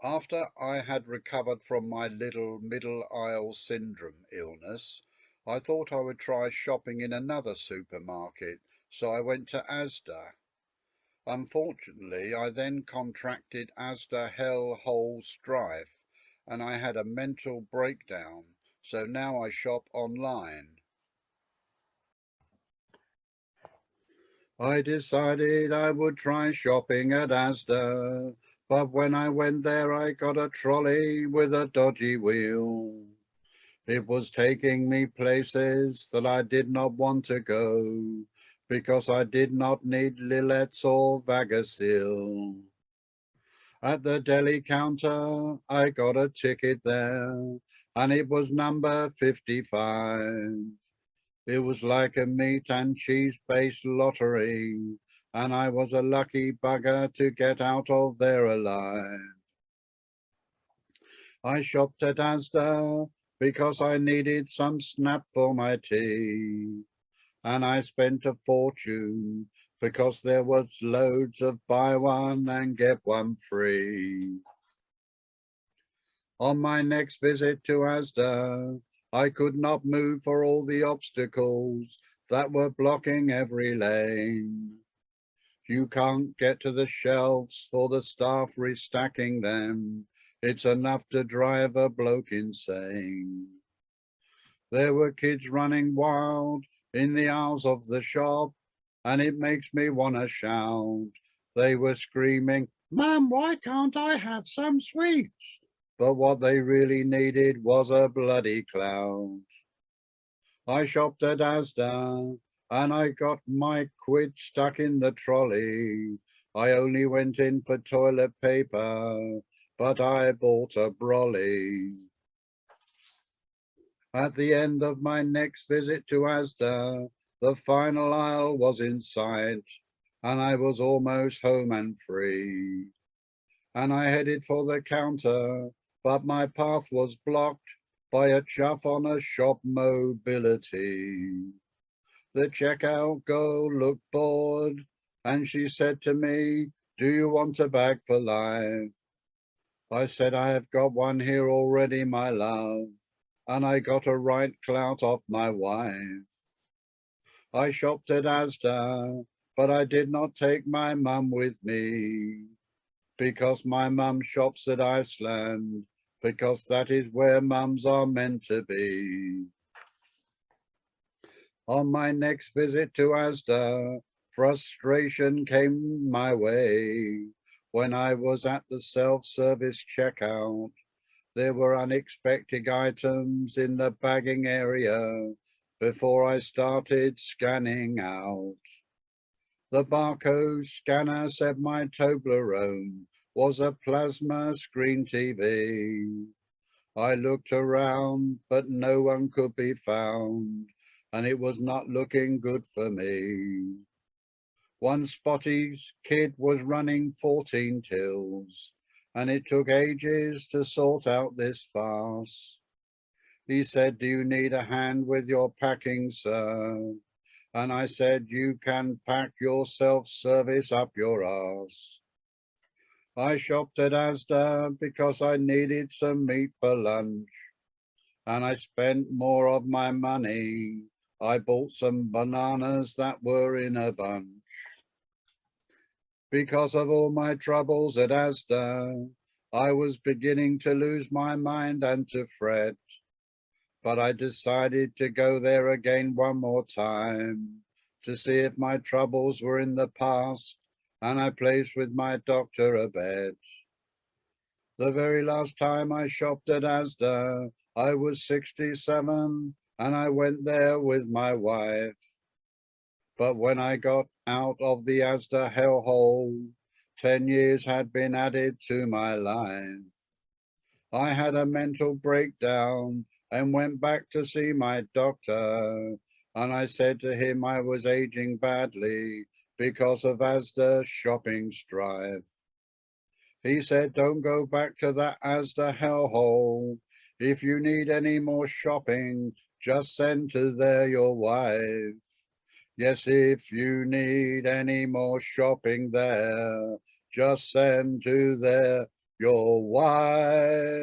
After I had recovered from my little middle aisle syndrome illness, I thought I would try shopping in another supermarket, so I went to Asda. Unfortunately, I then contracted Asda hell hole Strife, and I had a mental breakdown, so now I shop online. I decided I would try shopping at Asda, but when I went there I got a trolley with a dodgy wheel. It was taking me places that I did not want to go, because I did not need Lillettes or Vagisil. At the deli counter I got a ticket there, and it was number 55. It was like a meat and cheese-based lottery, and I was a lucky bugger to get out of there alive. I shopped at Asda because I needed some snap for my tea, and I spent a fortune because there was loads of buy one and get one free. On my next visit to Asda, I could not move for all the obstacles that were blocking every lane. You can't get to the shelves for the staff restacking them. It's enough to drive a bloke insane. There were kids running wild in the aisles of the shop, and it makes me want to shout. They were screaming, "Mum, why can't I have some sweets?" But what they really needed was a bloody cloud. I shopped at Asda, and I got my quid stuck in the trolley. I only went in for toilet paper, but I bought a brolly. At the end of my next visit to Asda, the final aisle was in sight, and I was almost home and free. And I headed for the counter, but my path was blocked by a chuff on a shop mobility. The checkout girl looked bored, and she said to me, "Do you want a bag for life?" I said, "I have got one here already, my love," and I got a right clout off my wife. I shopped at Asda, but I did not take my mum with me, because my mum shops at Iceland, because that is where mums are meant to be. On my next visit to Asda, frustration came my way. When I was at the self-service checkout, there were unexpected items in the bagging area before I started scanning out. The barcode scanner said my Toblerone was a plasma screen TV. I looked around, but no one could be found, and it was not looking good for me. One spotty kid was running 14 tills, and it took ages to sort out this farce. He said, "Do you need a hand with your packing, sir?" And I said, "You can pack your self-service up your arse." I shopped at Asda because I needed some meat for lunch, and I spent more of my money. I bought some bananas that were in a bunch. Because of all my troubles at Asda, I was beginning to lose my mind and to fret, but I decided to go there again one more time to see if my troubles were in the past, and I placed with my doctor a bet. The very last time I shopped at Asda, I was 67, and I went there with my wife. But when I got out of the Asda hellhole, 10 years had been added to my life. I had a mental breakdown and went back to see my doctor, and I said to him I was aging badly because of Asda shopping strife. He said, "Don't go back to that Asda hellhole. If you need any more shopping, just send to there your wife. Yes, if you need any more shopping there, just send to there You're white.